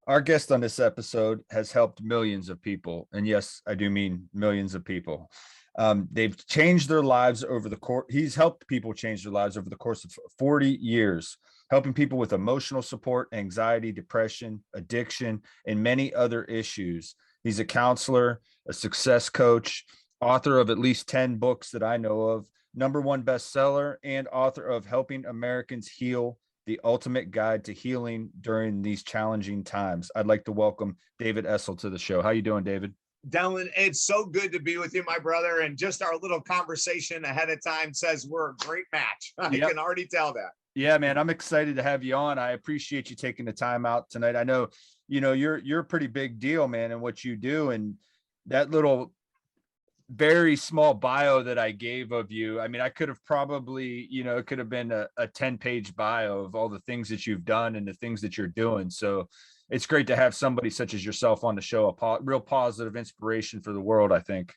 Our guest on this episode has helped millions of people. And yes, I do mean millions of people. They've changed their lives over the course. He's helped people change their lives over the course of 40 years, helping people with emotional support, anxiety, depression, addiction, and many other issues. He's a counselor, a success coach, author of at least 10 books that I know of, #1 bestseller, and author of Helping Americans Heal, the ultimate guide to healing during these challenging times. I'd like to welcome David Essel to the show. How you doing, David? Dylan, it's so good to be with you, my brother. And just our little conversation ahead of time says we're a great match. I can already tell that. Yeah, man, I'm excited to have you on. I appreciate you taking the time out tonight. I know, you're a pretty big deal, man, in what you do. And that little very small bio that I gave of you, I mean, I could have probably, it could have been a 10-page bio of all the things that you've done and the things that you're doing. So it's great to have somebody such as yourself on the show, real positive inspiration for the world, I think.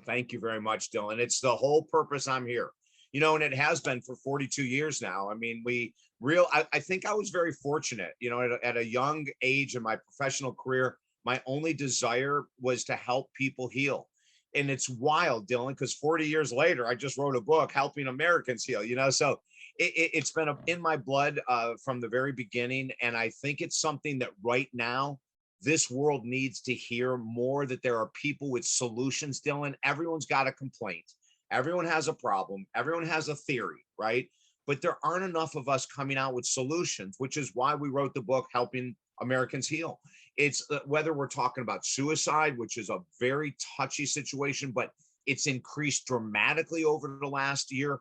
Thank you very much, Dylan. It's the whole purpose I'm here, and it has been for 42 years now. I mean, I think I was very fortunate, at a young age in my professional career. My only desire was to help people heal. And it's wild, Dylan, because 40 years later, I just wrote a book, Helping Americans Heal, so it's been in my blood from the very beginning. And I think it's something that right now, this world needs to hear more, that there are people with solutions, Dylan. Everyone's got a complaint. Everyone has a problem. Everyone has a theory, right? But there aren't enough of us coming out with solutions, which is why we wrote the book, Helping Americans Heal. It's whether we're talking about suicide, which is a very touchy situation, but it's increased dramatically over the last year.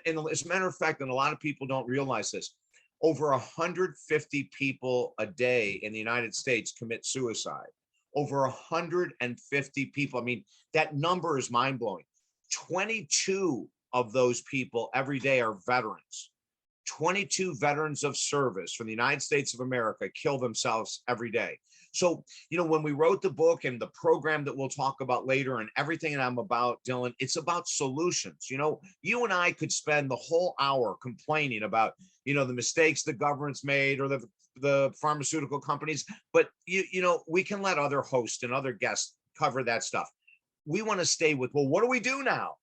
And as a matter of fact, and a lot of people don't realize this, over 150 people a day in the United States commit suicide. Over 150 people. I mean, that number is mind-blowing. 22 of those people every day are veterans. 22 veterans of service from the United States of America kill themselves every day. So, when we wrote the book and the program that we'll talk about later and everything that I'm about, Dylan, it's about solutions. You and I could spend the whole hour complaining about, the mistakes the government's made or the pharmaceutical companies, but we can let other hosts and other guests cover that stuff. We want to stay with, well, what do we do now?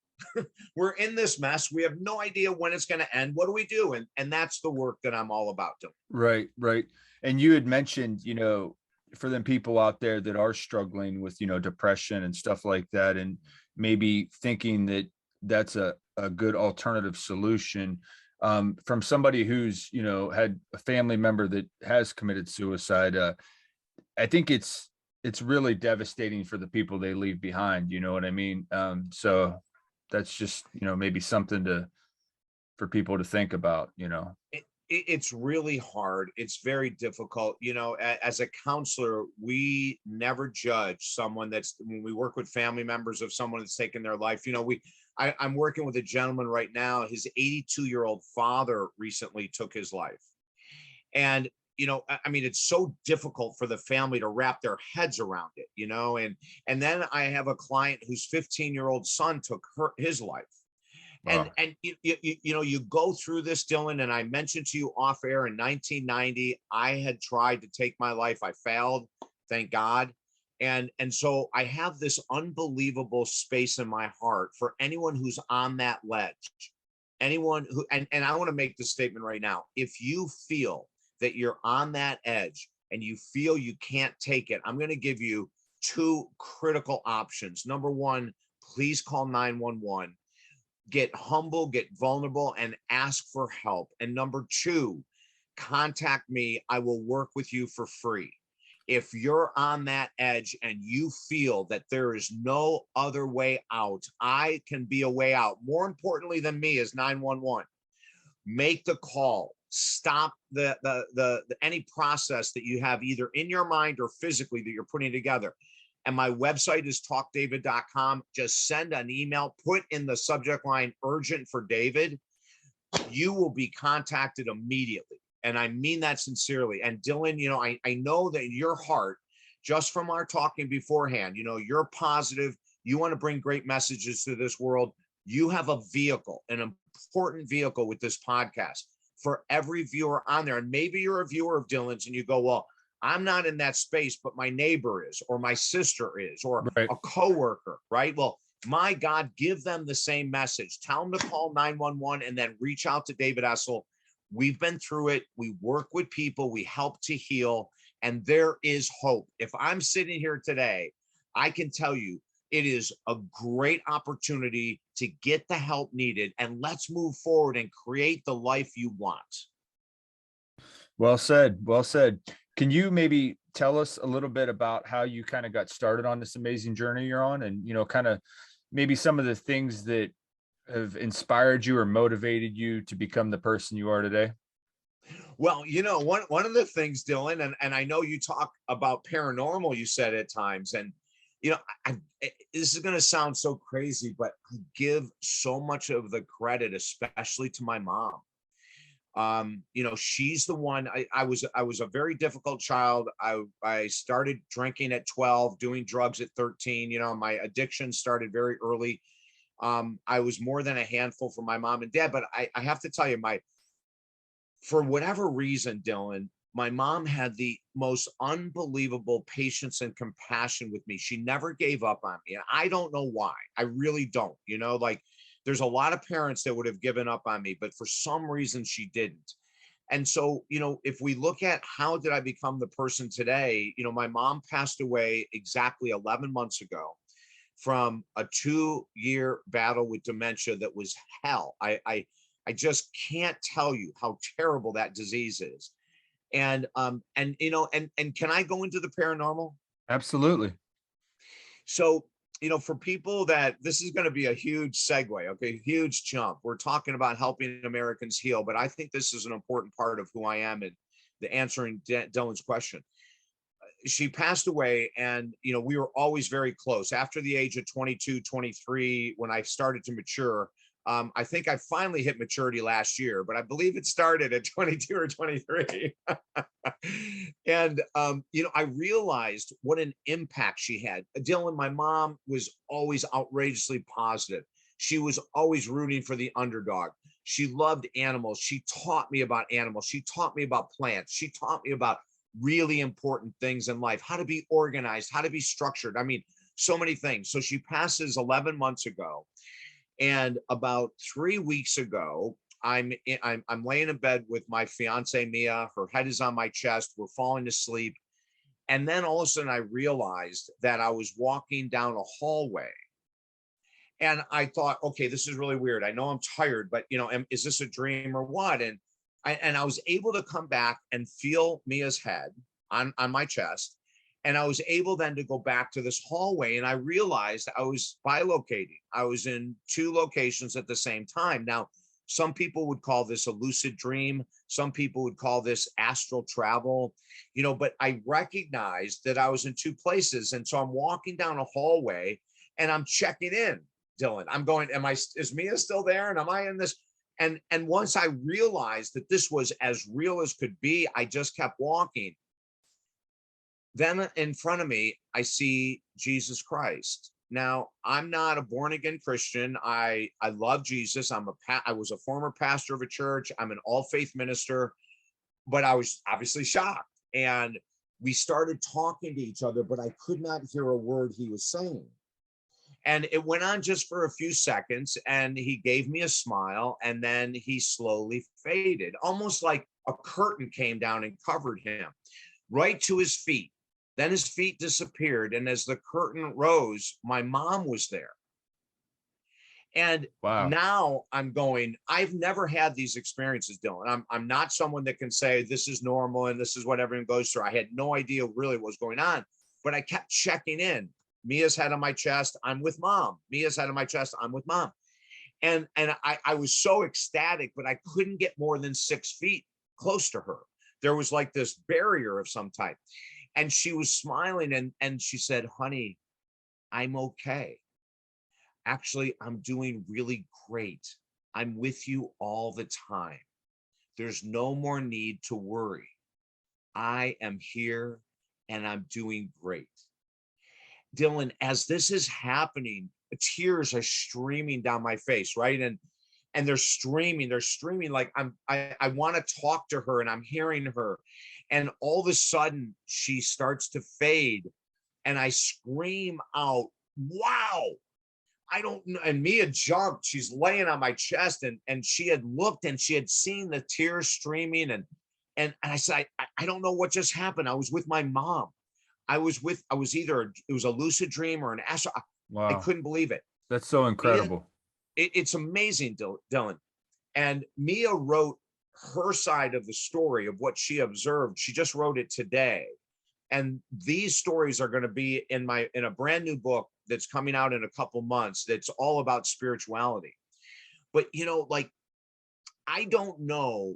We're in this mess. We have no idea when it's going to end. What do we do? And that's the work that I'm all about doing. Right. And you had mentioned, for them people out there that are struggling with, depression and stuff like that, and maybe thinking that that's a good alternative solution, from somebody who's, had a family member that has committed suicide. I think it's really devastating for the people they leave behind. You know what I mean? So that's just, maybe something for people to think about, It's really hard. It's very difficult. As a counselor, we never judge someone when we work with family members of someone that's taken their life. I'm working with a gentleman right now. His 82-year-old father recently took his life. And, I mean, it's so difficult for the family to wrap their heads around it, and then I have a client whose 15-year-old son took his life. Wow. And you go through this, Dylan, and I mentioned to you off air in 1990, I had tried to take my life. I failed, thank God. And so I have this unbelievable space in my heart for anyone who's on that ledge, anyone who, and I want to make this statement right now. If you feel that you're on that edge and you feel you can't take it, I'm going to give you two critical options. Number one, please call 911. Get humble, get vulnerable, and ask for help. And number two, contact me. I will work with you for free. If you're on that edge and you feel that there is no other way out, I can be a way out. More importantly than me is 911. Make the call. Stop the any process that you have either in your mind or physically that you're putting together. And my website is talkdavid.com. Just send an email, put in the subject line urgent for David. You will be contacted immediately. And I mean that sincerely. And Dylan, I know that in your heart, just from our talking beforehand, you're positive. You want to bring great messages to this world. You have a vehicle, an important vehicle with this podcast for every viewer on there. And maybe you're a viewer of Dylan's and you go, well, I'm not in that space, but my neighbor is, or my sister is, or Right. a coworker, right? Well, my God, give them the same message. Tell them to call 911 and then reach out to David Essel. We've been through it. We work with people. We help to heal. And there is hope. If I'm sitting here today, I can tell you it is a great opportunity to get the help needed. And let's move forward and create the life you want. Well said. Well said. Can you maybe tell us a little bit about how you kind of got started on this amazing journey you're on, and, kind of maybe some of the things that have inspired you or motivated you to become the person you are today? Well, one of the things, Dylan, and I know you talk about paranormal, you said at times, and this is going to sound so crazy, but I give so much of the credit, especially to my mom. She's the one. I was a very difficult child. I started drinking at 12, doing drugs at 13. My addiction started very early. I was more than a handful for my mom and dad, but I have to tell you, for whatever reason, Dylan, my mom had the most unbelievable patience and compassion with me. She never gave up on me. And I don't know why. I really don't. Like there's a lot of parents that would have given up on me, but for some reason she didn't. And so, if we look at how did I become the person today, my mom passed away exactly 11 months ago from a 2-year battle with dementia that was hell. I just can't tell you how terrible that disease is. And can I go into the paranormal? Absolutely. So, for people that this is going to be a huge segue, okay, huge jump. We're talking about helping Americans heal, but I think this is an important part of who I am and the answering Dylan's question. She passed away, and we were always very close. After the age of 22, 23, when I started to mature, I think I finally hit maturity last year, but I believe it started at 22 or 23. And I realized what an impact she had. Dylan, my mom was always outrageously positive. She was always rooting for the underdog. She loved animals. She taught me about animals. She taught me about plants. She taught me about really important things in life, how to be organized, how to be structured. I mean, so many things. So she passes 11 months ago. And about 3 weeks ago, I'm laying in bed with my fiance Mia. Her head is on my chest. We're falling asleep. And then all of a sudden I realized that I was walking down a hallway. And I thought, okay, this is really weird. I know I'm tired, but is this a dream or what? And I was able to come back and feel Mia's head on my chest. And I was able then to go back to this hallway, and I realized I was bilocating. I was in 2 locations at the same time. Now, some people would call this a lucid dream. Some people would call this astral travel, but I recognized that I was in 2 places. And so I'm walking down a hallway and I'm checking in, Dylan. I'm going, is Mia still there? And am I in this? And once I realized that this was as real as could be, I just kept walking. Then in front of me, I see Jesus Christ. Now, I'm not a born again Christian. I love Jesus. I was a former pastor of a church. I'm an all faith minister, but I was obviously shocked. And we started talking to each other, but I could not hear a word he was saying. And it went on just for a few seconds, and he gave me a smile, and then he slowly faded, almost like a curtain came down and covered him right to his feet. Then his feet disappeared. And as the curtain rose, my mom was there. And Wow. now I'm going, I've never had these experiences, Dylan. I'm not someone that can say this is normal and this is what everyone goes through. I had no idea really what was going on, but I kept checking in. Mia's head on my chest, I'm with mom. Mia's head on my chest, I'm with mom. And I was so ecstatic, but I couldn't get more than 6 feet close to her. There was like this barrier of some type. And she was smiling, and she said, honey, I'm okay. Actually, I'm doing really great. I'm with you all the time. There's no more need to worry. I am here and I'm doing great. Dylan, as this is happening, tears are streaming down my face, right? and they're streaming like I want to talk to her and I'm hearing her. And all of a sudden she starts to fade and I scream out, wow. I don't know. And Mia jumped. She's laying on my chest, and she had looked and she had seen the tears streaming. And I said, I don't know what just happened. I was with my mom. I was either, it was a lucid dream or an astral. I Wow. couldn't believe it. That's so Mia, incredible. it's amazing, Dylan. And Mia wrote her side of the story of what she observed. She just wrote it today. And these stories are going to be in a brand new book that's coming out in a couple months that's all about spirituality. But like, I don't know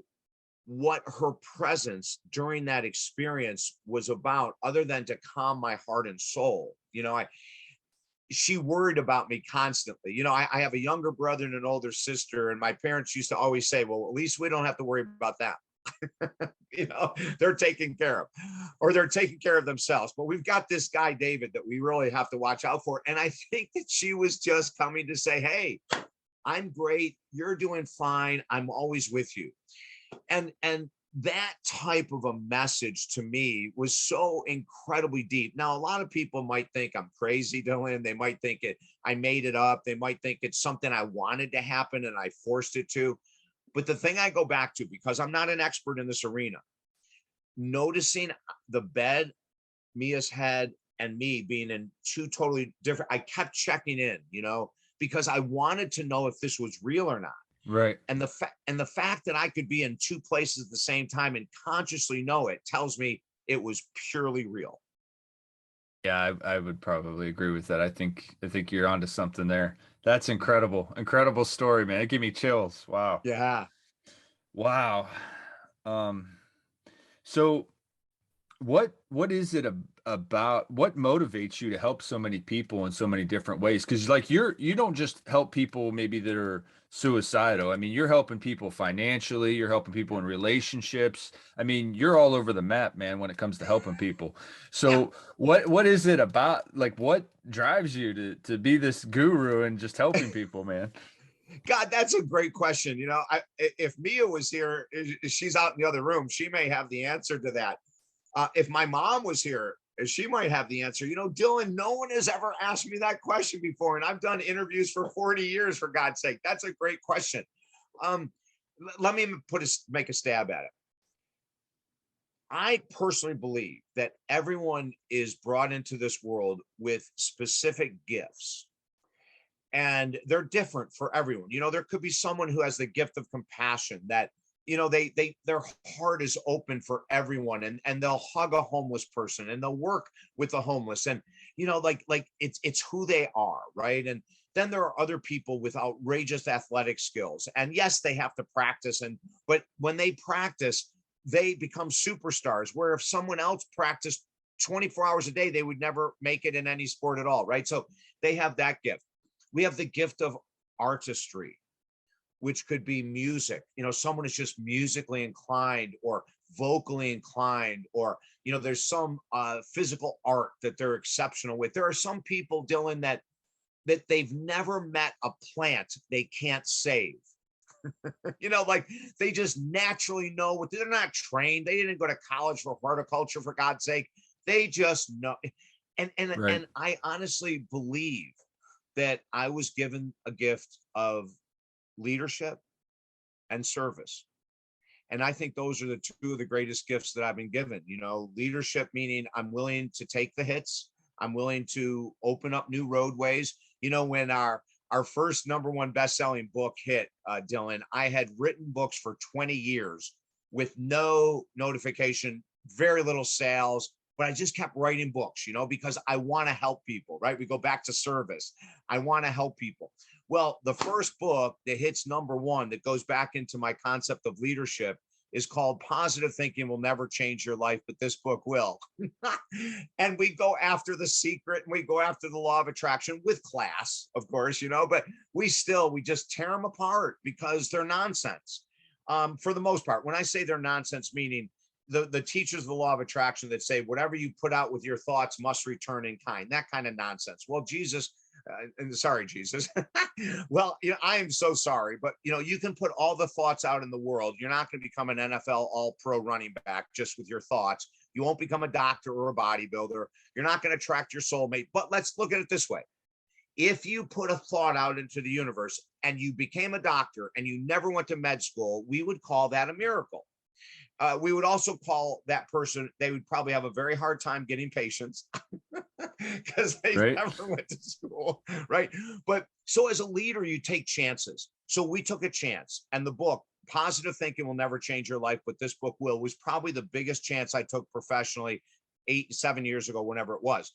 what her presence during that experience was about other than to calm my heart and soul. She worried about me constantly. I have a younger brother and an older sister, and my parents used to always say, well, at least we don't have to worry about that. They're taken care of, or they're taking care of themselves. But we've got this guy, David, that we really have to watch out for. And I think that she was just coming to say, hey, I'm great. You're doing fine. I'm always with you. And that type of a message to me was so incredibly deep. Now, a lot of people might think I'm crazy, Dylan. They might think I made it up. They might think it's something I wanted to happen and I forced it to. But the thing I go back to, because I'm not an expert in this arena, noticing the bed, Mia's head, and me being in two totally different, I kept checking in, because I wanted to know if this was real or not. Right. And the fact that I could be in two places at the same time and consciously know it tells me it was purely real. Yeah, I would probably agree with that. I think you're onto something there. That's incredible. Incredible story, man. It gave me chills. Wow. Yeah. Wow. Um, so what is it about, what motivates you to help so many people in so many different ways? Because like you don't just help people maybe that are suicidal. I mean, you're helping people financially, you're helping people in relationships. I mean, you're all over the map, man, when it comes to helping people. Yeah. So what is it about, like what drives you to be this guru and just helping people, man? God, that's a great question. If Mia was here, she's out in the other room, she may have the answer to that. If my mom was here, she might have the answer. Dylan, no one has ever asked me that question before. And I've done interviews for 40 years, for God's sake. That's a great question. Let me make a stab at it. I personally believe that everyone is brought into this world with specific gifts. And they're different for everyone. There could be someone who has the gift of compassion that, their heart is open for everyone, and they'll hug a homeless person and they'll work with the homeless, and like it's who they are, right? And then there are other people with outrageous athletic skills, and yes, they have to practice, but when they practice, they become superstars, where if someone else practiced 24 hours a day, they would never make it in any sport at all, right? So they have that gift. We have the gift of artistry, which could be music. Someone is just musically inclined or vocally inclined, or, there's some physical art that they're exceptional with. There are some people, Dylan, that they've never met a plant they can't save. Like they just naturally know what, they're not trained. They didn't go to college for horticulture, for God's sake. They just know. Right. And I honestly believe that I was given a gift of leadership and service. And I think those are the two of the greatest gifts that I've been given. Leadership, meaning I'm willing to take the hits. I'm willing to open up new roadways. When our first #1 best-selling book hit, Dylan, I had written books for 20 years with no notification, very little sales, but I just kept writing books, because I want to help people, right? We go back to service. I want to help people. Well, the first book that hits #1 that goes back into my concept of leadership is called Positive Thinking Will Never Change Your Life, but This Book Will. And we go after the secret, and we go after the law of attraction with class, of course, but we just tear them apart because they're nonsense. For the most part, when I say they're nonsense, meaning the teachers of the law of attraction that say whatever you put out with your thoughts must return in kind, that kind of nonsense. Well, Jesus And sorry, Jesus. Well, I am so sorry, but you can put all the thoughts out in the world. You're not going to become an NFL all-pro running back just with your thoughts. You won't become a doctor or a bodybuilder. You're not going to attract your soulmate. But let's look at it this way. If you put a thought out into the universe and you became a doctor and you never went to med school, we would call that a miracle. We would also call that person, they would probably have a very hard time getting patients because they Right. never went to school, right? But so as a leader, you take chances. So we took a chance, and the book, Positive Thinking Will Never Change Your Life, but This Book Will, was probably the biggest chance I took professionally 7 years ago, whenever it was.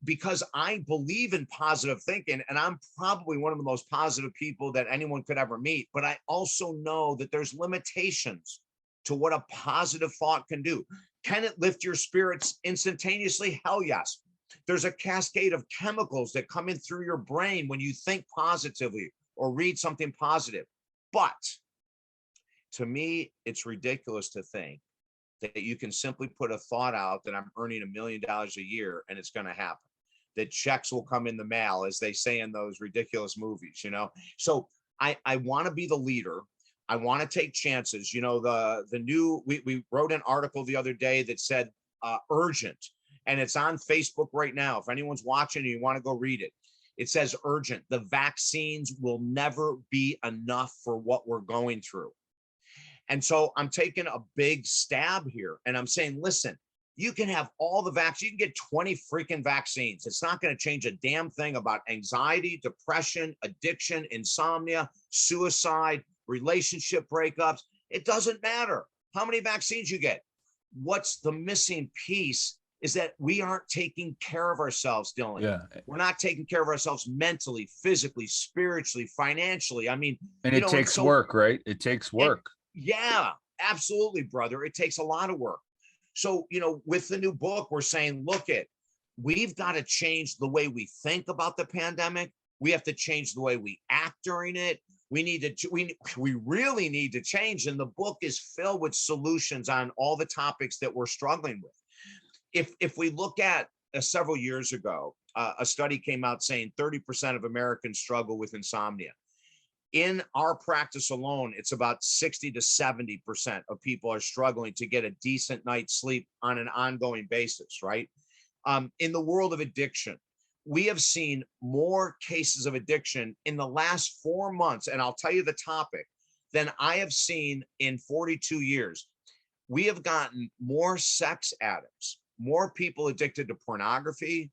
Because I believe in positive thinking, and I'm probably one of the most positive people that anyone could ever meet. But I also know that there's limitations to what a positive thought can do. Can it lift your spirits instantaneously? Hell yes. There's a cascade of chemicals that come in through your brain when you think positively or read something positive. But to me, it's ridiculous to think that you can simply put a thought out that I'm earning $1 million a year and it's going to happen. That checks will come in the mail, as they say in those ridiculous movies, So I want to be the leader. I want to take chances. We wrote an article the other day that said urgent, and it's on Facebook right now. If anyone's watching and you want to go read it, it says urgent. The vaccines will never be enough for what we're going through. And so I'm taking a big stab here, and I'm saying, listen, you can have all the vaccines. You can get 20 freaking vaccines. It's not going to change a damn thing about anxiety, depression, addiction, insomnia, suicide, relationship breakups. It doesn't matter how many vaccines you get. What's the missing piece is that we aren't taking care of ourselves, Dylan. Yeah. We're not taking care of ourselves mentally, physically, spiritually, financially. I mean, And it takes work, right? It takes work. Yeah, absolutely, brother. It takes a lot of work. So, with the new book, we're saying, we've got to change the way we think about the pandemic. We have to change the way we act during it. We really need to change. And the book is filled with solutions on all the topics that we're struggling with. If we look at several years ago, a study came out saying 30% of Americans struggle with insomnia. In our practice alone, it's about 60 to 70% of people are struggling to get a decent night's sleep on an ongoing basis, right? In the world of addiction, we have seen more cases of addiction in the last 4 months, and I'll tell you the topic, than I have seen in 42 years. We have gotten more sex addicts, more people addicted to pornography,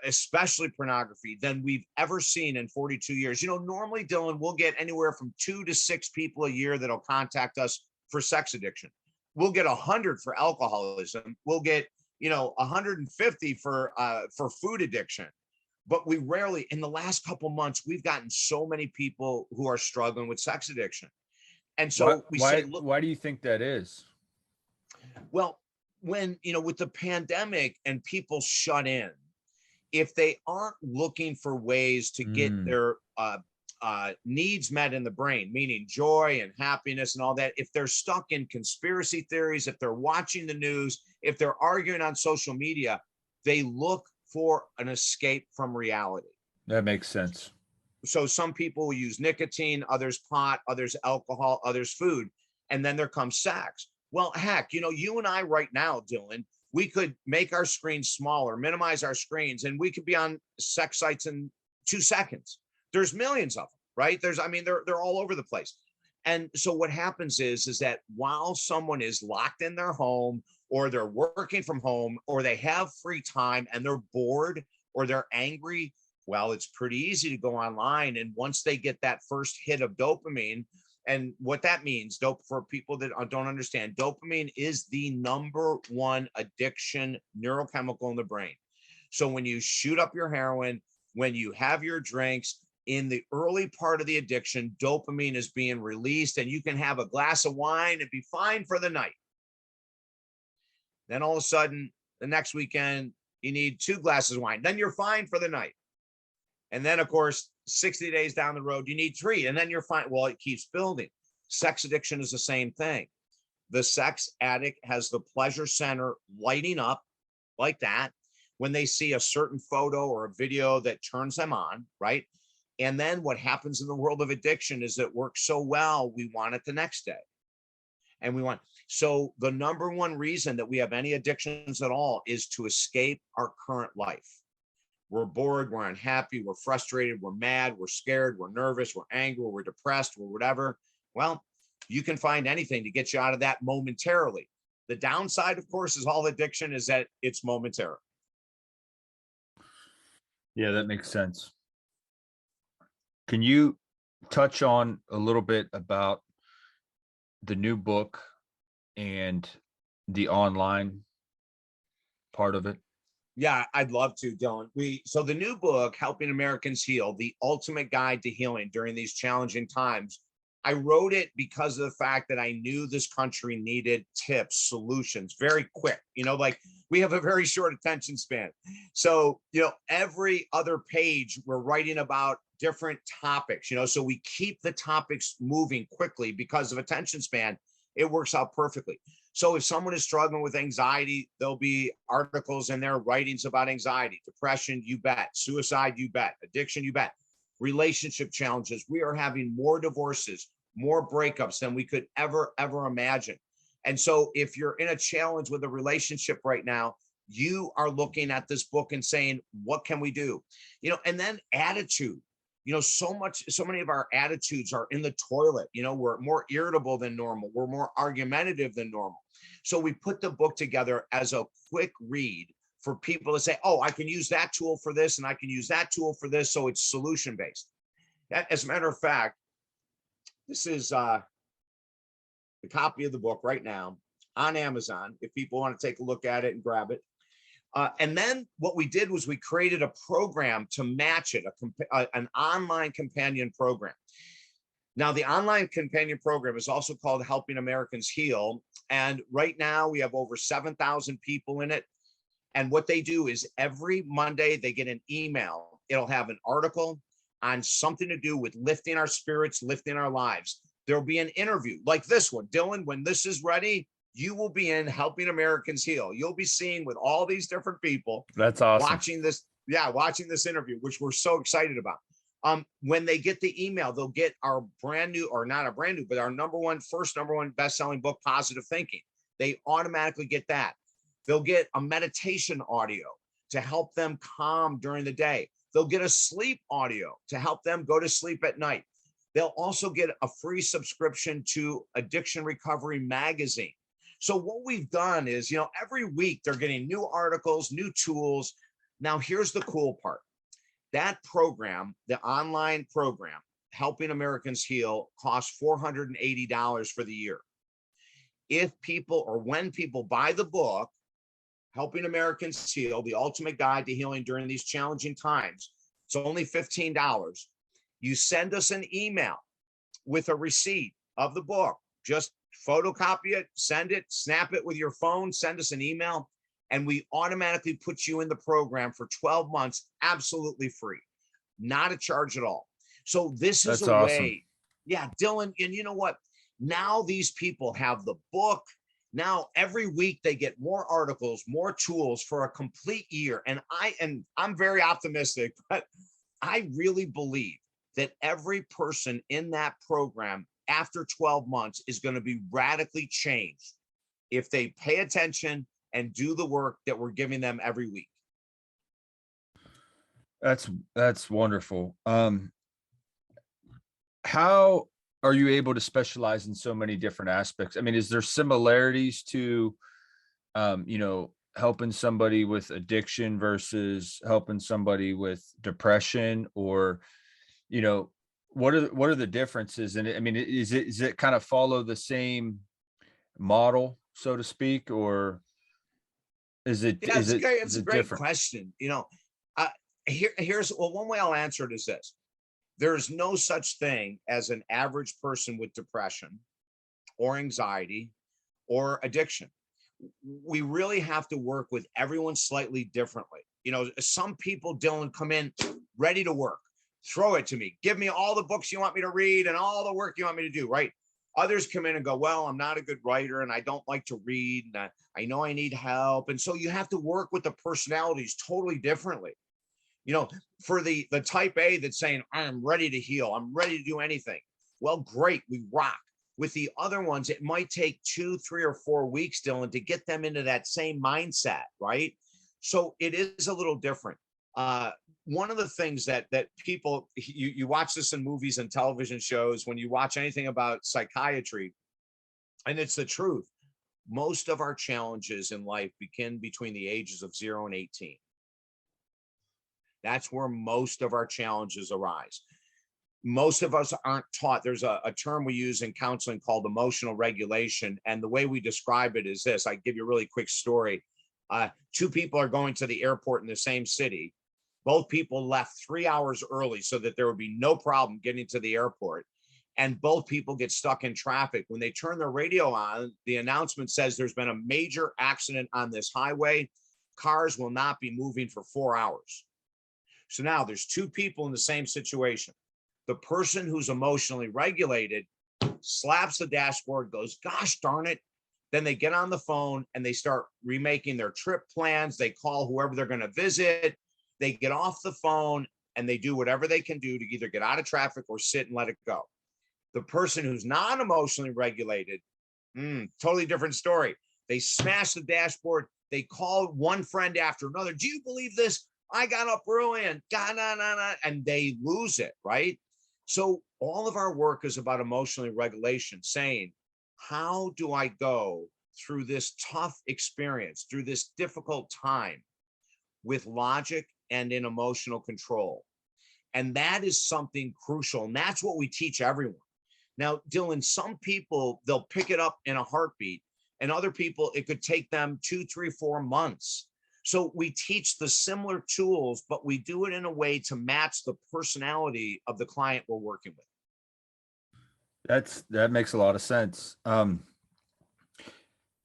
especially pornography, than we've ever seen in 42 years. Normally, Dylan, we'll get anywhere from 2 to 6 people a year that'll contact us for sex addiction. We'll get 100 for alcoholism. We'll get 150 for food addiction. But we rarely, in the last couple months, we've gotten so many people who are struggling with sex addiction. And so why do you think that is? Well, when, with the pandemic and people shut in, if they aren't looking for ways to get their needs met in the brain, meaning joy and happiness and all that, if they're stuck in conspiracy theories, if they're watching the news, if they're arguing on social media, they look for an escape from reality. That makes sense. So some people will use nicotine, others pot, others alcohol, others food, and then there comes sex. Well, heck, you and I right now, Dylan, we could make our screens smaller, minimize our screens, and we could be on sex sites in 2 seconds. There's millions of them, right? They're all over the place. And so what happens is that while someone is locked in their home, or they're working from home, or they have free time and they're bored or they're angry, well, it's pretty easy to go online. And once they get that first hit of dopamine, and what that means, for people that don't understand, dopamine is the #1 addiction neurochemical in the brain. So when you shoot up your heroin, when you have your drinks, in the early part of the addiction, dopamine is being released, and you can have a glass of wine and be fine for the night. Then all of a sudden, the next weekend, you need 2 glasses of wine. Then you're fine for the night. And then, of course, 60 days down the road, you need 3, and then you're fine. Well, it keeps building. Sex addiction is the same thing. The sex addict has the pleasure center lighting up like that. when they see a certain photo or a video that turns them on, right? And then what happens in the world of addiction is it works so well, we want it the next day. And we want, so the number one reason that we have any addictions at all is to escape our current life. We're bored, we're unhappy, we're frustrated, we're mad, we're scared, we're nervous, we're angry, we're depressed, we're whatever. Well, you can find anything to get you out of that momentarily. The downside, of course, is all addiction is that it's momentary. Yeah, that makes sense. Can you touch on a little bit about the new book and the online part of it? Yeah, I'd love to, Dylan. So the new book, Helping Americans Heal, the ultimate guide to healing during these challenging times. I wrote it because of the fact that I knew this country needed tips, solutions, very quick. Like we have a very short attention span. So, every other page we're writing about different topics, so we keep the topics moving quickly because of attention span. It works out perfectly. So if someone is struggling with anxiety, there'll be articles in there, writings about anxiety, depression, you bet, suicide, you bet, addiction, you bet, relationship challenges. We are having more divorces, more breakups than we could ever imagine. And so if you're in a challenge with a relationship right now, you are looking at this book and saying, what can we do? And then attitude. So many of our attitudes are in the toilet. We're more irritable than normal. We're more argumentative than normal. So we put the book together as a quick read for people to say, oh, I can use that tool for this and I can use that tool for this. So it's solution based. As a matter of fact, this is the copy of the book right now on Amazon, if people want to take a look at it and grab it. And then what we did was we created a program to match it, an online companion program. Now, the online companion program is also called Helping Americans Heal. And right now we have over 7,000 people in it. And what they do is every Monday they get an email. It'll have an article on something to do with lifting our spirits, lifting our lives. There'll be an interview like this one. Dylan, when this is ready, you will be in Helping Americans Heal. You'll be seen with all these different people. That's awesome. Watching this interview, which we're so excited about. When they get the email, they'll get our brand new, or not a brand new, but our number one best-selling book, Positive Thinking. They automatically get that. They'll get a meditation audio to help them calm during the day. They'll get a sleep audio to help them go to sleep at night. They'll also get a free subscription to Addiction Recovery Magazine. So what we've done is, every week they're getting new articles, new tools. Now, here's the cool part. That program, the online program, Helping Americans Heal, costs $480 for the year. When people buy the book, Helping Americans Heal, the ultimate guide to healing during these challenging times, it's only $15. You send us an email with a receipt of the book. Just photocopy it, send it, snap it with your phone, send us an email, and we automatically put you in the program for 12 months, absolutely free, not a charge at all. So this is a way. Yeah, Dylan, and you know what? Now these people have the book. Now every week they get more articles, more tools for a complete year. And I'm very optimistic, but I really believe that every person in that program after 12 months is going to be radically changed if they pay attention and do the work that we're giving them every week. That's wonderful. How are you able to specialize in so many different aspects? I mean, is there similarities to, helping somebody with addiction versus helping somebody with depression, or, what are the differences? And I mean, is it kind of follow the same model, so to speak, or is it, Yeah, it's is a it great different? question. Here's one way I'll answer it is this. There's no such thing as an average person with depression or anxiety or addiction. We really have to work with everyone slightly differently. Some people, Dylan, come in ready to work. Throw it to me. Give me all the books you want me to read and all the work you want me to do, right? Others come in and go, well, I'm not a good writer and I don't like to read, and I know I need help. And so you have to work with the personalities totally differently. You know, for the type A that's saying, I'm ready to heal, I'm ready to do anything. Well, great, we rock. With the other ones, it might take 2, 3, or 4 weeks, Dylan, to get them into that same mindset, right? So it is a little different. Uh, One of the things that people, you watch this in movies and television shows, when you watch anything about psychiatry, and it's the truth, most of our challenges in life begin between the ages of 0 and 18. That's where most of our challenges arise. Most of us aren't taught. There's a term we use in counseling called emotional regulation. And the way we describe it is this. I give you a really quick story. Two people are going to the airport in the same city. Both people left 3 hours early so that there would be no problem getting to the airport. And both people get stuck in traffic. When they turn their radio on, the announcement says there's been a major accident on this highway. Cars will not be moving for 4 hours. So now there's two people in the same situation. The person who's emotionally regulated slaps the dashboard, goes, gosh darn it. Then they get on the phone and they start remaking their trip plans. They call whoever they're going to visit. They get off the phone and they do whatever they can do to either get out of traffic or sit and let it go. The person who's not emotionally regulated, totally different story. They smash the dashboard. They call one friend after another. Do you believe this? I got up early and and they lose it, right? So all of our work is about emotional regulation, saying, how do I go through this tough experience, through this difficult time with logic and in emotional control? And that is something crucial. And that's what we teach everyone. Now, Dylan, some people, they'll pick it up in a heartbeat, and other people, it could take them 2, 3, 4 months. So we teach the similar tools, but we do it in a way to match the personality of the client we're working with. That makes a lot of sense.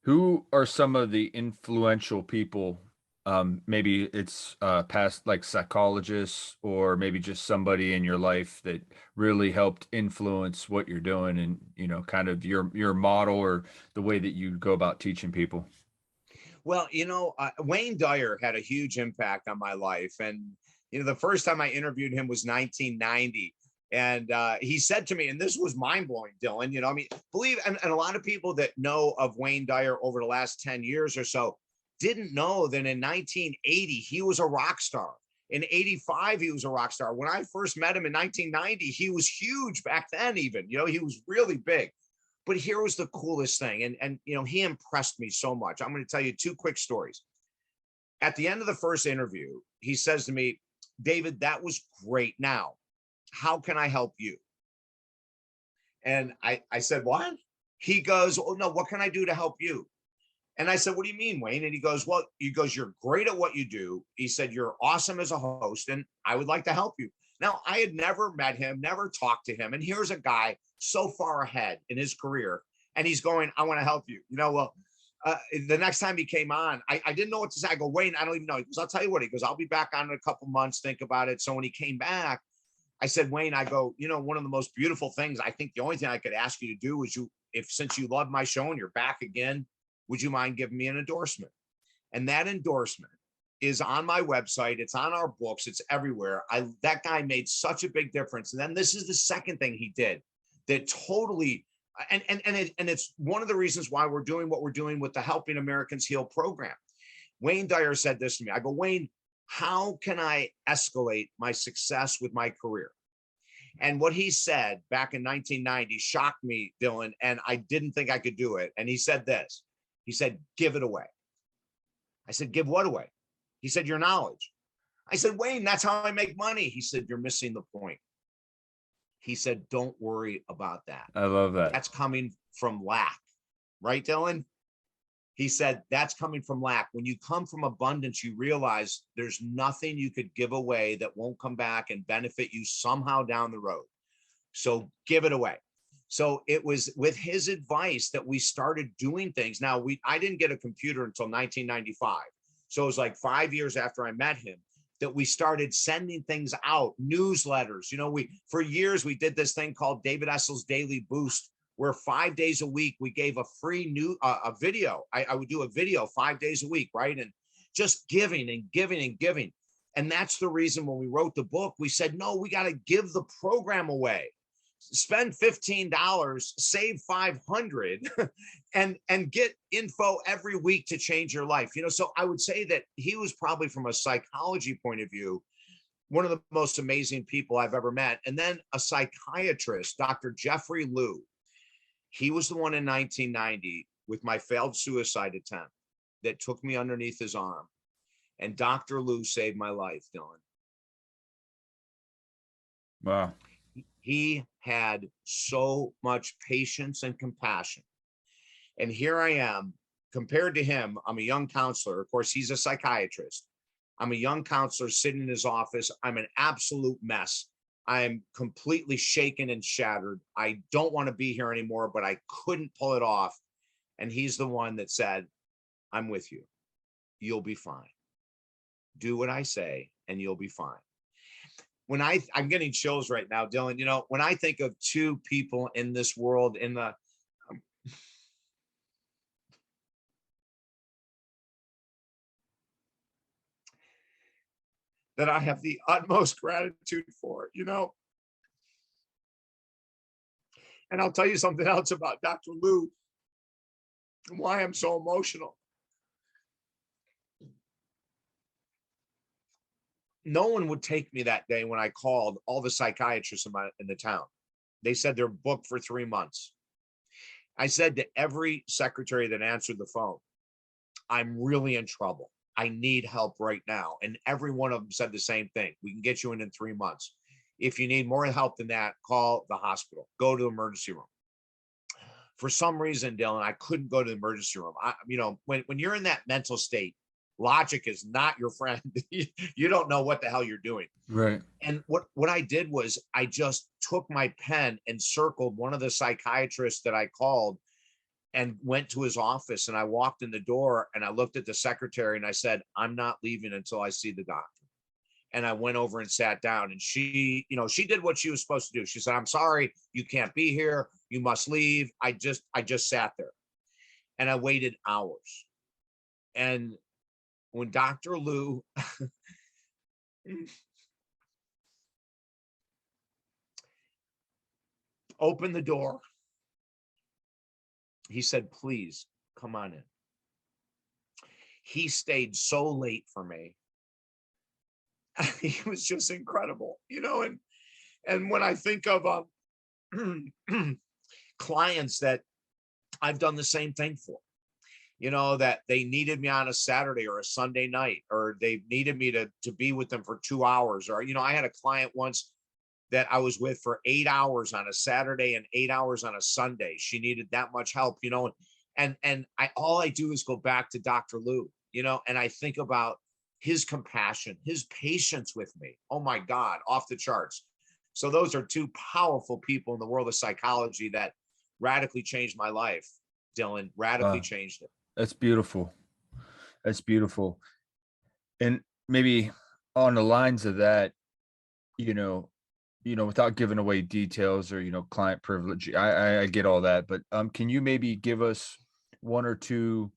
Who are some of the influential people? Maybe it's past like psychologists, or maybe just somebody in your life that really helped influence what you're doing, and kind of your model or the way that you go about teaching people. Well, Wayne Dyer had a huge impact on my life. And, the first time I interviewed him was 1990. And he said to me, and this was mind blowing, Dylan, I mean, and a lot of people that know of Wayne Dyer over the last 10 years or so didn't know that in 1980, he was a rock star. In 85, he was a rock star. When I first met him in 1990, he was huge back then, even, he was really big. But here was the coolest thing. And he impressed me so much. I'm going to tell you 2 quick stories. At the end of the first interview, he says to me, David, that was great. Now, how can I help you? And I said, what? He goes, oh, no, what can I do to help you? And I said, what do you mean, Wayne? And he goes, you're great at what you do. He said, you're awesome as a host, and I would like to help you. Now, I had never met him, never talked to him. And here's a guy so far ahead in his career, and he's going, I want to help you. The next time he came on, I didn't know what to say. I go, Wayne, I don't even know. He goes, I'll tell you what. He goes, I'll be back on in a couple months. Think about it. So when he came back, I said, Wayne, I go, one of the most beautiful things, I think the only thing I could ask you to do is since you love my show and you're back again, would you mind giving me an endorsement? And that endorsement is on my website. It's on our books. It's everywhere. That guy made such a big difference. And then this is the second thing he did that totally, and it's one of the reasons why we're doing what we're doing with the Helping Americans Heal program. Wayne Dyer said this to me. I go, Wayne, how can I escalate my success with my career? And what he said back in 1990 shocked me, Dylan, and I didn't think I could do it. And he said this. He said, give it away. I said, give what away? He said, your knowledge. I said, Wayne, that's how I make money. He said, you're missing the point. He said, don't worry about that. I love that. That's coming from lack. Right, Dylan? He said, that's coming from lack. When you come from abundance, you realize there's nothing you could give away that won't come back and benefit you somehow down the road. So give it away. So it was with his advice that we started doing things. Now, I didn't get a computer until 1995. So it was like 5 years after I met him that we started sending things out, newsletters. For years, we did this thing called David Essel's Daily Boost, where 5 days a week we gave a free a video. I would do a video 5 days a week, right? And just giving and giving and giving. And that's the reason when we wrote the book, we said, no, we got to give the program away. Spend $15, save 500, and get info every week to change your life. So I would say that he was probably, from a psychology point of view, one of the most amazing people I've ever met. And then a psychiatrist, Dr. Jeffrey Liu. He was the one in 1990 with my failed suicide attempt that took me underneath his arm. And Dr. Liu saved my life, Dylan. Wow. He had so much patience and compassion. And here I am, compared to him, I'm a young counselor. Of course, he's a psychiatrist. I'm a young counselor sitting in his office. I'm an absolute mess. I'm completely shaken and shattered. I don't want to be here anymore, but I couldn't pull it off. And he's the one that said, I'm with you. You'll be fine. Do what I say and you'll be fine. When I'm getting chills right now, Dylan, when I think of two people in this world, that I have the utmost gratitude for, and I'll tell you something else about Dr. Liu and why I'm so emotional. No one would take me that day when I called all the psychiatrists in the town. They said they're booked for 3 months. I said to every secretary that answered the phone, I'm really in trouble. I need help right now. And every one of them said the same thing. We can get you in 3 months. If you need more help than that, call the hospital, go to the emergency room. For some reason, Dylan, I couldn't go to the emergency room. When you're in that mental state, logic is not your friend. You don't know what the hell you're doing. Right. And what I did was I just took my pen and circled one of the psychiatrists that I called and went to his office. And I walked in the door and I looked at the secretary and I said, I'm not leaving until I see the doctor. And I went over and sat down, and she did what she was supposed to do. She said, I'm sorry, you can't be here. You must leave. I just sat there and I waited hours. And when Dr. Liu opened the door, he said, please come on in. He stayed so late for me. He was just incredible, and when I think of clients that I've done the same thing for, that they needed me on a Saturday or a Sunday night, or they needed me to be with them for 2 hours. Or, I had a client once that I was with for 8 hours on a Saturday and 8 hours on a Sunday. She needed that much help, and all I do is go back to Dr. Liu, and I think about his compassion, his patience with me. Oh my God, off the charts. So those are two powerful people in the world of psychology that radically changed my life, Dylan, radically changed it. That's beautiful. That's beautiful. And maybe on the lines of that, without giving away details or, client privilege, I get all that, but can you maybe give us one or two,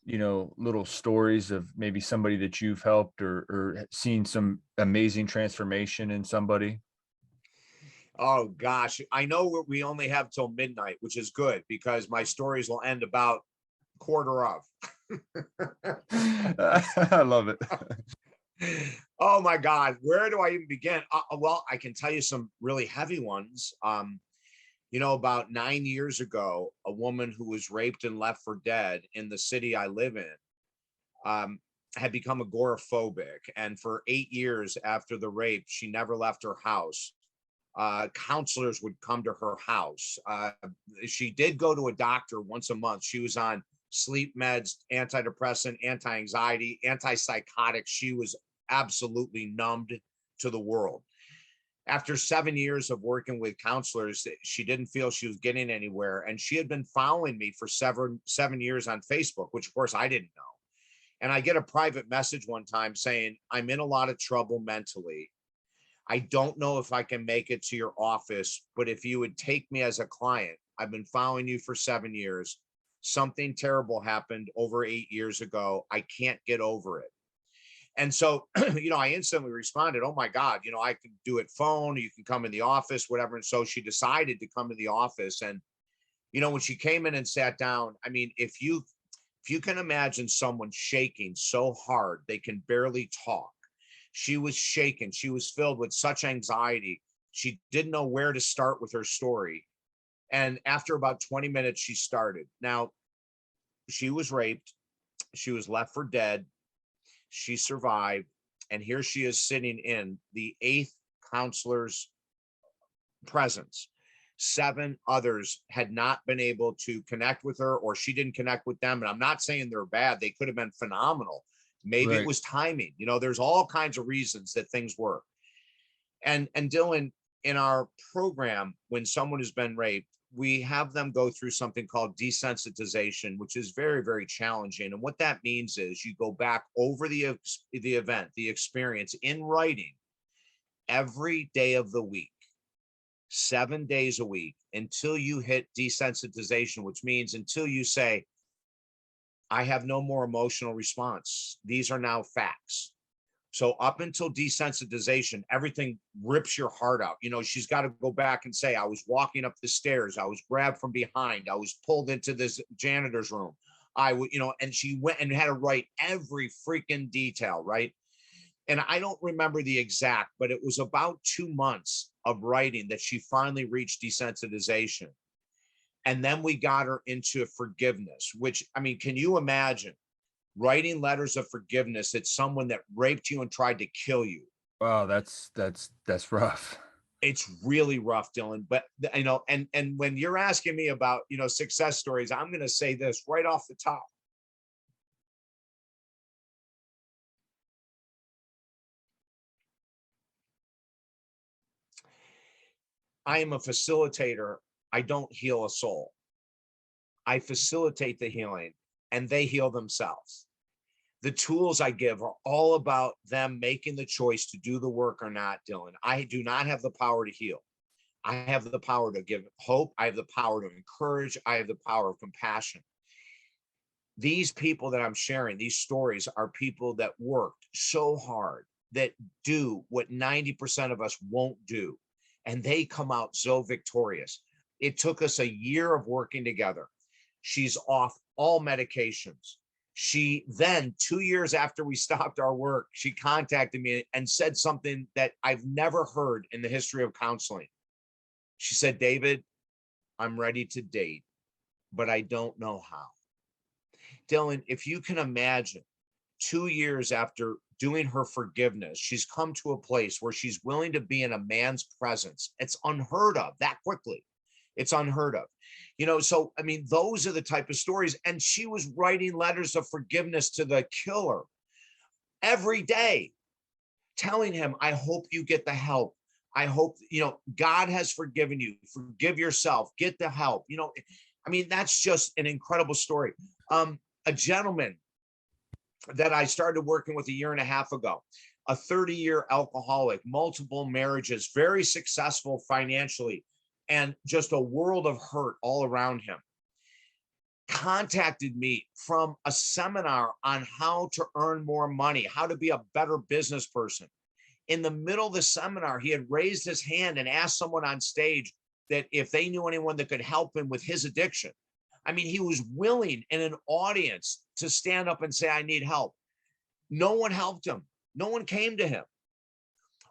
little stories of maybe somebody that you've helped or seen some amazing transformation in somebody? Oh gosh, I know we only have till midnight, which is good because my stories will end about quarter of. I love it. Oh my God, where do I even begin? Well, I can tell you some really heavy ones. About 9 years ago, a woman who was raped and left for dead in the city I live in had become agoraphobic. And for 8 years after the rape, she never left her house. Counselors would come to her house. She did go to a doctor once a month. She was on sleep meds, antidepressant, anti-anxiety, antipsychotic. She was absolutely numbed to the world. After 7 years of working with counselors, she didn't feel she was getting anywhere. And she had been following me for 7 years on Facebook, which of course I didn't know. And I get a private message one time saying, I'm in a lot of trouble mentally. I don't know if I can make it to your office, but if you would take me as a client, I've been following you for 7 years. Something terrible happened over 8 years ago. I can't get over it. And so, I instantly responded, oh my God, I can do it phone, you can come in the office, whatever. And so she decided to come to the office. And, when she came in and sat down, I mean, if you can imagine someone shaking so hard, they can barely talk. She was shaken. She was filled with such anxiety. She didn't know where to start with her story. And after about 20 minutes, she started. Now, she was raped. She was left for dead. She survived. And here she is sitting in the 8th counselor's presence. 7 others had not been able to connect with her, or she didn't connect with them. And I'm not saying they're bad. They could have been phenomenal. Maybe it was timing. There's all kinds of reasons that things work. And Dylan, in our program, when someone has been raped, we have them go through something called desensitization, which is very, very challenging. And what that means is you go back over the event, the experience in writing every day of the week, 7 days a week, until you hit desensitization, which means until you say, I have no more emotional response. These are now facts. So up until desensitization, everything rips your heart out. She's got to go back and say, I was walking up the stairs. I was grabbed from behind. I was pulled into this janitor's room. And she went and had to write every freaking detail, right? And I don't remember the exact, but it was about 2 months of writing that she finally reached desensitization. And then we got her into forgiveness, which, I mean, can you imagine writing letters of forgiveness at someone that raped you and tried to kill you? Wow, that's rough. It's really rough, Dylan. But and when you're asking me about success stories, I'm going to say this right off the top. I am a facilitator. I don't heal a soul. I facilitate the healing, and they heal themselves. The tools I give are all about them making the choice to do the work or not, Dylan. I do not have the power to heal. I have the power to give hope. I have the power to encourage. I have the power of compassion. These people that I'm sharing, these stories, are people that worked so hard, that do what 90% of us won't do, and they come out so victorious. It took us a year of working together. She's off all medications. She then, 2 years after we stopped our work, she contacted me and said something that I've never heard in the history of counseling. She said, David, I'm ready to date, but I don't know how. Dylan, if you can imagine, 2 years after doing her forgiveness, she's come to a place where she's willing to be in a man's presence. It's unheard of that quickly. It's unheard of. So, I mean, those are the type of stories. And she was writing letters of forgiveness to the killer every day, telling him, I hope you get the help. I hope, God has forgiven you. Forgive yourself. Get the help. I mean, that's just an incredible story. A gentleman that I started working with a year and a half ago, a 30-year alcoholic, multiple marriages, very successful financially, and just a world of hurt all around him, contacted me from a seminar on how to earn more money, how to be a better business person. In the middle of the seminar, he had raised his hand and asked someone on stage that if they knew anyone that could help him with his addiction. I mean, he was willing in an audience to stand up and say, I need help. No one helped him. No one came to him.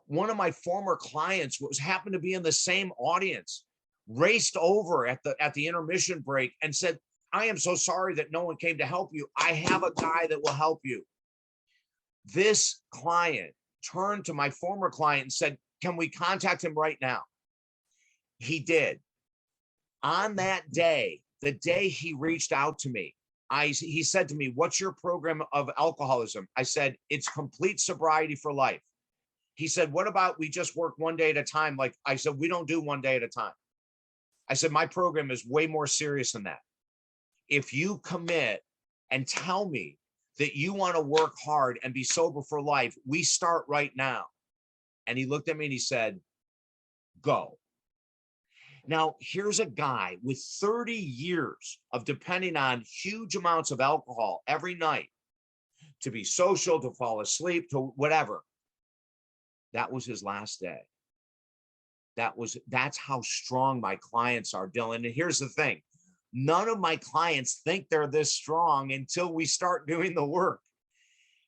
One of my former clients happened to be in the same audience, raced over at the intermission break and said, I am so sorry that no one came to help you. I have a guy that will help you. This client turned to my former client and said, can we contact him right now? He did. On that day, the day he reached out to me, he said to me, what's your program of alcoholism? I said, it's complete sobriety for life. He said, what about we just work one day at a time? Like I said, we don't do one day at a time. I said, my program is way more serious than that. If you commit and tell me that you want to work hard and be sober for life, we start right now. And he looked at me and he said, go. Now, here's a guy with 30 years of depending on huge amounts of alcohol every night to be social, to fall asleep, to whatever. That was his last day. That's how strong my clients are, Dylan. And here's the thing. None of my clients think they're this strong until we start doing the work.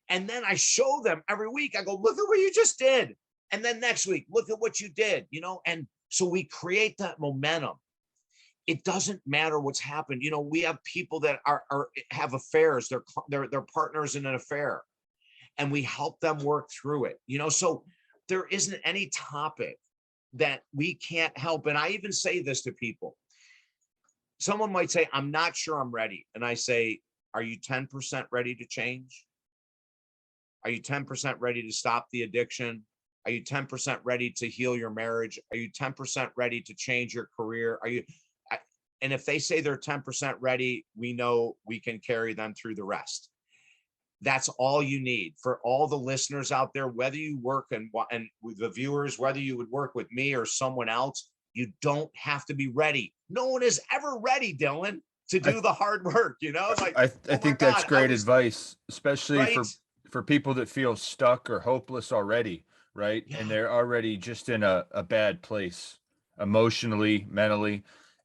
And then I show them every week. I go, look at what you just did. And then next week, look at what you did, and so we create that momentum. It doesn't matter what's happened. We have people that have affairs. They're partners in an affair, and we help them work through it. So there isn't any topic that we can't help. And I even say this to people. Someone might say, I'm not sure I'm ready. And I say, are you 10% ready to change? Are you 10% ready to stop the addiction? Are you 10% ready to heal your marriage? Are you 10% ready to change your career? And if they say they're 10% ready, we know we can carry them through the rest. That's all you need. For all the listeners out there, whether you work and with the viewers, whether you would work with me or someone else, you don't have to be ready. No one is ever ready, Dylan, to do the hard work. Like, I oh my think that's God, great advice, especially right. for people that feel stuck or hopeless already, right? Yeah. And they're already just in a bad place emotionally, mentally.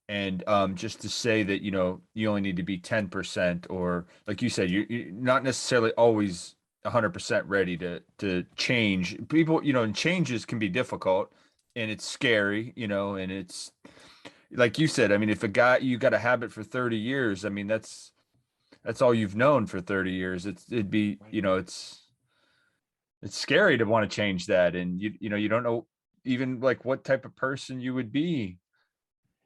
And just to say that, you only need to be 10%, or like you said, you're not necessarily always 100% ready to change. People, and changes can be difficult and it's scary, and it's like you said, I mean, if you got a habit for 30 years, I mean, that's all you've known for 30 years. It'd be, Right. it's scary to want to change that. And you don't know even like what type of person you would be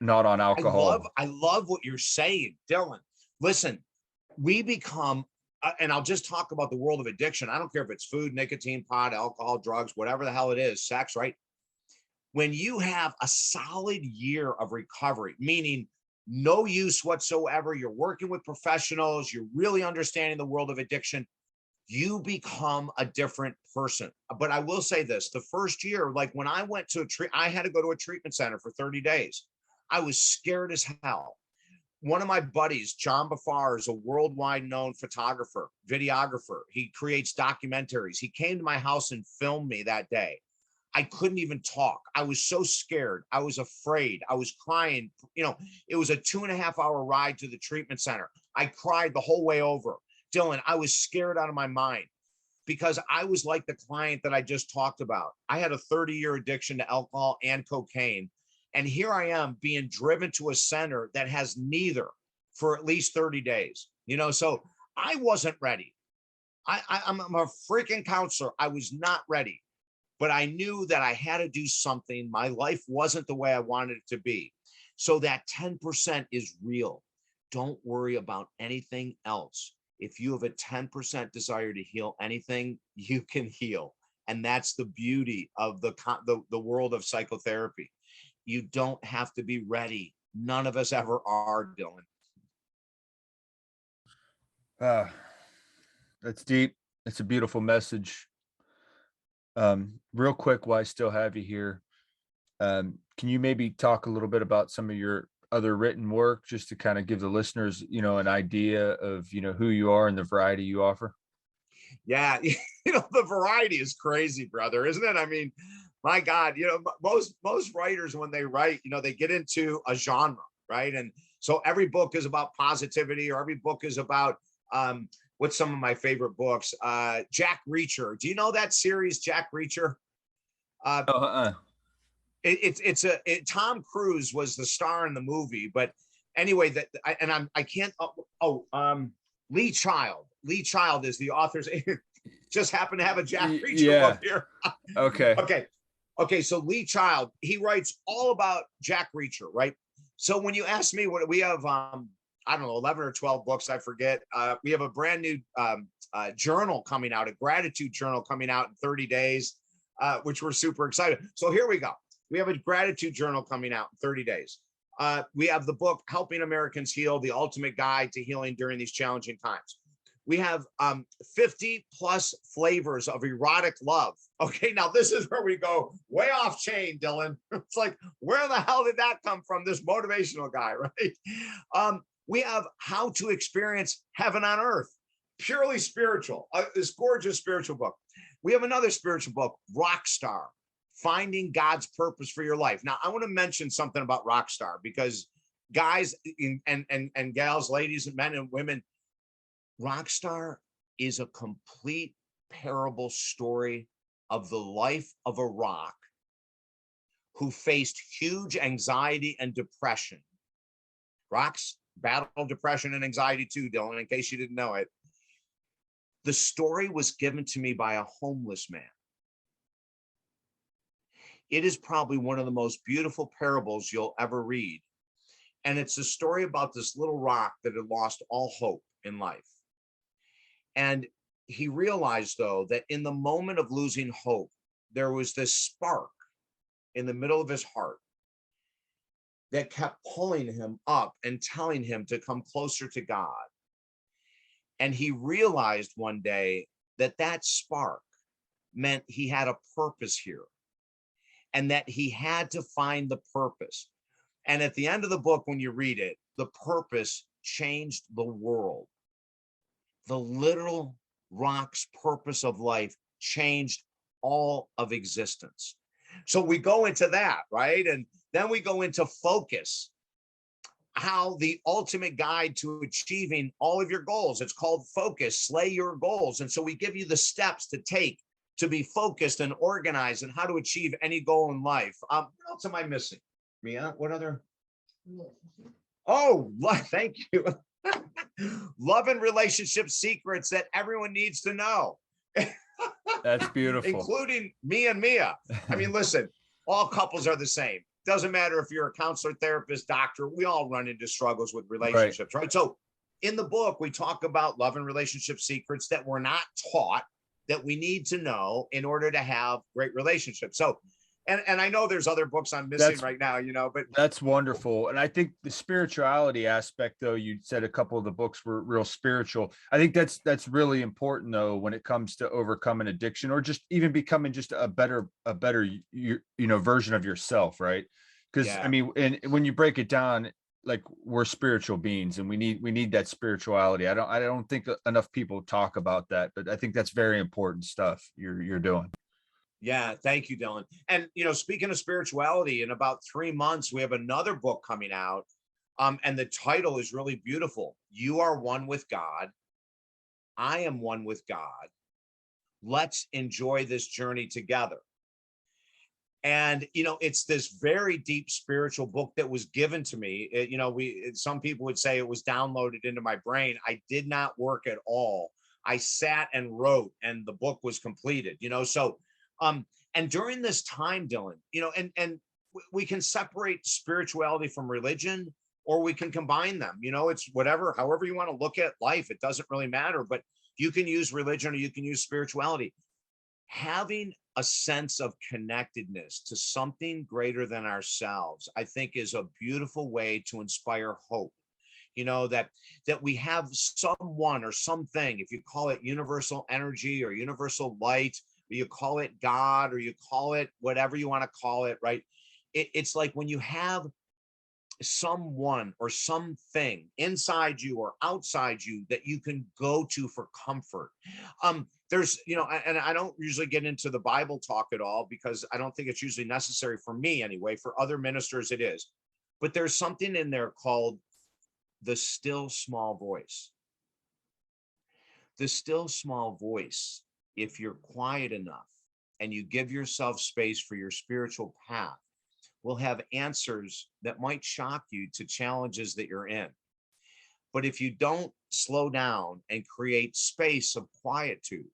not on alcohol. I love what you're saying, Dylan. Listen, we become, and I'll just talk about the world of addiction. I don't care if it's food, nicotine, pot, alcohol, drugs, whatever the hell it is, sex, right? When you have a solid year of recovery, meaning no use whatsoever, you're working with professionals, you're really understanding the world of addiction, you become a different person. But I will say this, the first year, like when I went to I had to go to a treatment center for 30 days. I was scared as hell. One of my buddies, John Bafar, is a worldwide known photographer, videographer. He creates documentaries. He came to my house and filmed me that day. I couldn't even talk. I was so scared. I was afraid. I was crying. It was a 2.5-hour ride to the treatment center. I cried the whole way over. Dylan, I was scared out of my mind because I was like the client that I just talked about. I had a 30-year addiction to alcohol and cocaine. And here I am being driven to a center that has neither for at least 30 days. So I wasn't ready. I'm a freaking counselor. I was not ready, but I knew that I had to do something. My life wasn't the way I wanted it to be. So that 10% is real. Don't worry about anything else. If you have a 10% desire to heal anything, you can heal. And that's the beauty of the world of psychotherapy. You don't have to be ready. None of us ever are, Dylan. Uh, that's deep. It's a beautiful message. Real quick, while I still have you here, can you maybe talk a little bit about some of your other written work, just to kind of give the listeners, an idea of, who you are and the variety you offer? Yeah, the variety is crazy, brother, isn't it? I mean, my God, most writers when they write, they get into a genre, right? And so every book is about positivity, or every book is about what's some of my favorite books? Jack Reacher. Do you know that series, Jack Reacher? Oh, Tom Cruise was the star in the movie, but anyway, I can't. Lee Child. Lee Child is the author's. Just happen to have a Jack Reacher yeah. book here. Okay. Okay. So Lee Child, he writes all about Jack Reacher, right? So when you ask me, what we have, I don't know, 11 or 12 books, I forget. We have a brand new journal coming out, a gratitude journal coming out in 30 days, which we're super excited. So here we go. We have a gratitude journal coming out in 30 days. We have the book, Helping Americans Heal, the ultimate guide to healing during these challenging times. We have 50 plus flavors of erotic love. Okay, now this is where we go way off chain, Dylan. It's like, where the hell did that come from? This motivational guy, right? We have how to experience heaven on earth, purely spiritual, this gorgeous spiritual book. We have another spiritual book, Rockstar, Finding God's Purpose for Your Life. Now, I want to mention something about Rockstar, because guys and gals, ladies and men and women, Rockstar is a complete parable story of the life of a rock who faced huge anxiety and depression. Rocks battle depression and anxiety too, Dylan, in case you didn't know it. The story was given to me by a homeless man. It is probably one of the most beautiful parables you'll ever read. And it's a story about this little rock that had lost all hope in life. And he realized, though, that in the moment of losing hope, there was this spark in the middle of his heart that kept pulling him up and telling him to come closer to God. And he realized one day that that spark meant he had a purpose here, and that he had to find the purpose. And at the end of the book, when you read it, the purpose changed the world. The literal rock's purpose of life changed all of existence. So we go into that, right? And then we go into focus, how the ultimate guide to achieving all of your goals. It's called Focus, Slay Your Goals. And so we give you the steps to take to be focused and organized, and how to achieve any goal in life. What else am I missing, Mia? What other? Oh, thank you. Love and relationship secrets that everyone needs to know. That's beautiful. Including me and Mia. I mean, listen, all couples are the same. Doesn't matter if you're a counselor, therapist, doctor, we all run into struggles with relationships, right? So in the book, we talk about love and relationship secrets that we're not taught, that we need to know in order to have great relationships. So, and I know there's other books I'm missing right now, but that's wonderful. And I think the spirituality aspect, though, you said a couple of the books were real spiritual. I think that's really important, though, when it comes to overcoming addiction, or just even becoming just a better version of yourself, right? Because I mean, and when you break it down, like, we're spiritual beings, and we need that spirituality. I don't think enough people talk about that, but I think that's very important stuff you're doing. Yeah, thank you, Dylan. And speaking of spirituality, in about 3 months, we have another book coming out. And the title is really beautiful. You are one with God. I am one with God. Let's enjoy this journey together. And it's this very deep spiritual book that was given to me. Some people would say it was downloaded into my brain. I did not work at all. I sat and wrote, and the book was completed. So and during this time, Dylan, and we can separate spirituality from religion, or we can combine them. It's whatever, however you want to look at life. It doesn't really matter, but you can use religion or you can use spirituality. Having a sense of connectedness to something greater than ourselves, I think, is a beautiful way to inspire hope. That we have someone or something, if you call it universal energy or universal light, or you call it God, or you call it whatever you want to call it, right? It's like when you have someone or something inside you or outside you that you can go to for comfort. There's, and I don't usually get into the Bible talk at all, because I don't think it's usually necessary for me anyway. For other ministers, it is. But there's something in there called the still small voice. The still small voice, if you're quiet enough and you give yourself space for your spiritual path, will have answers that might shock you to challenges that you're in. But if you don't slow down and create space of quietude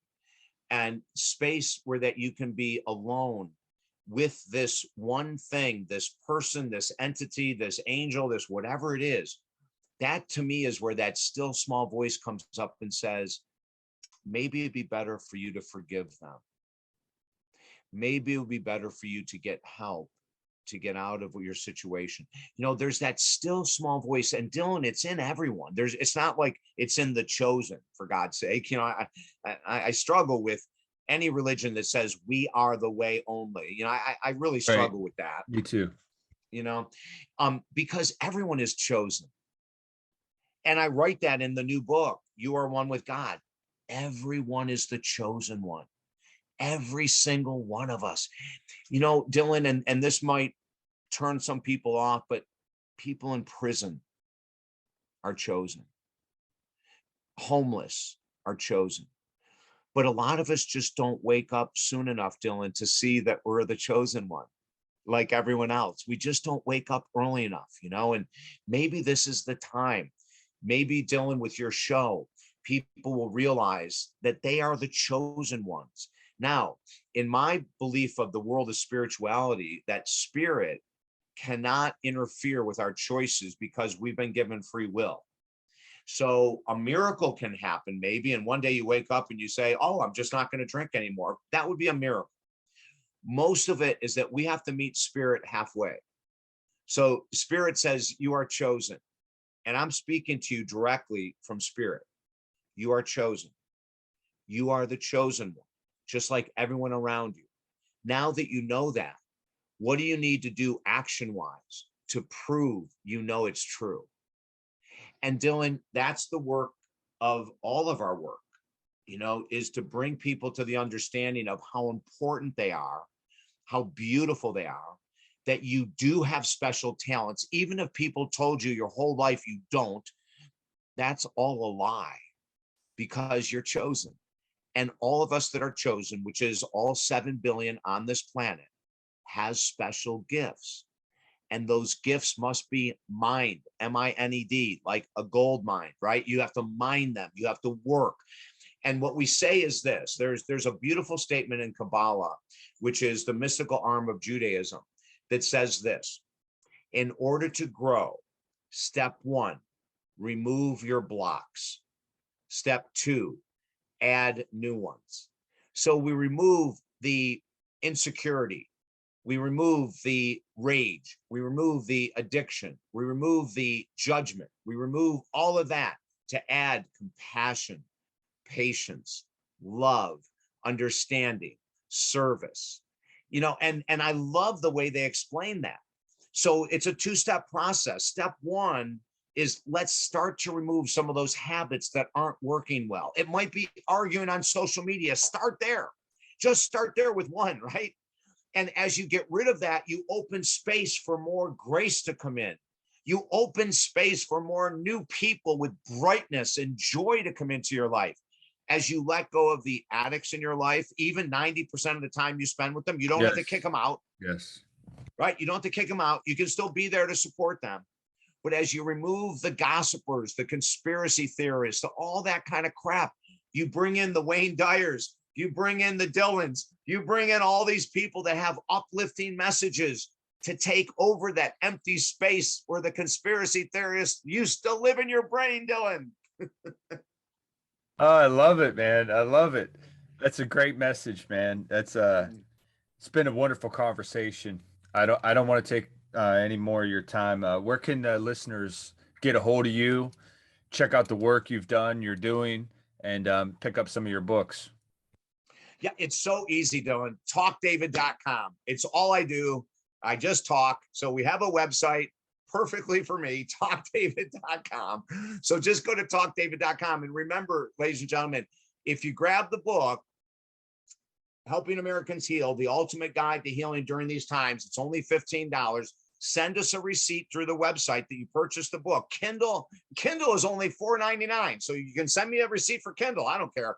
and space where that you can be alone with this one thing, this person, this entity, this angel, this whatever it is, that to me is where that still small voice comes up and says, maybe it'd be better for you to forgive them. Maybe it would be better for you to get help to get out of your situation. You know, there's that still small voice, and Dylan, it's in everyone. It's not like it's in the chosen, for God's sake. You know, I struggle with any religion that says we are the way only. You know, I really Right. struggle with that. Me too. You know, because everyone is chosen. And I write that in the new book, You Are One with God. Everyone is the chosen one. Every single one of us. You know, Dylan, and this might turn some people off, but people in prison are chosen. Homeless are chosen. But a lot of us just don't wake up soon enough, Dylan, to see that we're the chosen one, like everyone else. We just don't wake up early enough, you know, and maybe this is the time. Maybe, Dylan, with your show, people will realize that they are the chosen ones. Now, in my belief of the world of spirituality, that spirit cannot interfere with our choices because we've been given free will. So a miracle can happen maybe, and one day you wake up and you say, oh, I'm just not going to drink anymore. That would be a miracle. Most of it is that we have to meet spirit halfway. So spirit says you are chosen, and I'm speaking to you directly from spirit. You are chosen. You are the chosen one, just like everyone around you. Now that you know that, what do you need to do action-wise to prove you know it's true? And Dylan, that's the work of all of our work, you know, is to bring people to the understanding of how important they are, how beautiful they are, that you do have special talents. Even if people told you your whole life you don't, that's all a lie, because you're chosen. And all of us that are chosen, which is all 7 billion on this planet, has special gifts. And those gifts must be mined, M-I-N-E-D, like a gold mine, right? You have to mine them. You have to work. And what we say is this, there's a beautiful statement in Kabbalah, which is the mystical arm of Judaism, that says this: in order to grow, step 1, remove your blocks. Step 2, add new ones. So we remove the insecurity, we remove the rage, we remove the addiction, we remove the judgment, we remove all of that to add compassion, patience, love, understanding, service. You know, and I love the way they explain that. So it's a 2-step process. Step 1 is, let's start to remove some of those habits that aren't working well. It might be arguing on social media. Start there. Just start there with 1, right? And as you get rid of that, you open space for more grace to come in. You open space for more new people with brightness and joy to come into your life. As you let go of the addicts in your life, even 90% of the time you spend with them, you don't have to kick them out. Yes. Right? You don't have to kick them out. You can still be there to support them. But as you remove the gossipers, the conspiracy theorists, all that kind of crap, you bring in the Wayne Dyers, you bring in the Dylans, you bring in all these people that have uplifting messages to take over that empty space where the conspiracy theorists used to live in your brain, Dylan. Oh, I love it, man. I love it. That's a great message, man. It's been a wonderful conversation. I don't want to take any more of your time. Where can listeners get a hold of you, check out the work you've done, you're doing, and pick up some of your books? Yeah, it's so easy, Dylan. TalkDavid.com. It's all I do. I just talk. So we have a website perfectly for me, TalkDavid.com. So just go to TalkDavid.com. And remember, ladies and gentlemen, if you grab the book, Helping Americans Heal, the ultimate guide to healing during these times, it's only $15. Send us a receipt through the website that you purchased the book. Kindle is only $4.99. So you can send me a receipt for Kindle. I don't care.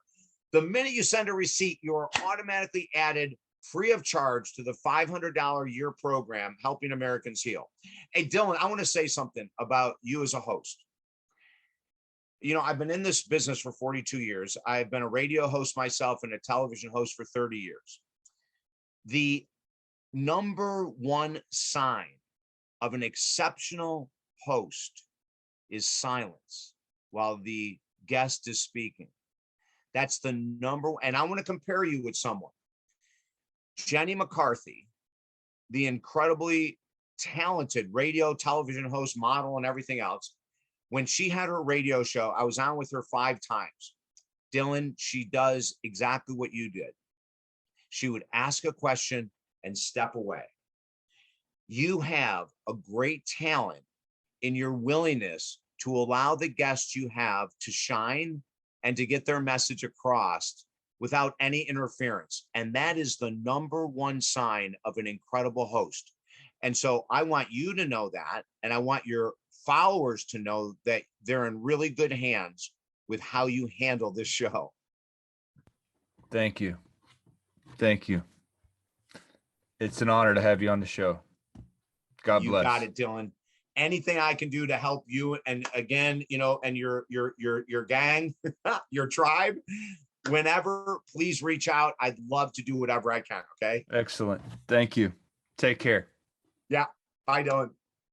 The minute you send a receipt, you're automatically added free of charge to the $500 year program, Helping Americans Heal. Hey, Dylan, I want to say something about you as a host. You know, I've been in this business for 42 years. I've been a radio host myself and a television host for 30 years. The number 1 sign of an exceptional host is silence while the guest is speaking. That's the number 1. And I want to compare you with someone. Jenny McCarthy the incredibly talented radio, television host, model, and everything else. When she had her radio show, I was on with her 5 times. Dylan, she does exactly what you did. She would ask a question and step away. You have a great talent in your willingness to allow the guests you have to shine and to get their message across without any interference. And that is the #1 sign of an incredible host. And so I want you to know that, and I want your followers to know that they're in really good hands with how you handle this show. Thank you. Thank you. It's an honor to have you on the show. God bless. You got it, Dylan. Anything I can do to help you, and again, and your gang, your tribe, whenever, please reach out. I'd love to do whatever I can. Okay. Excellent. Thank you. Take care. Yeah. Bye, Dylan.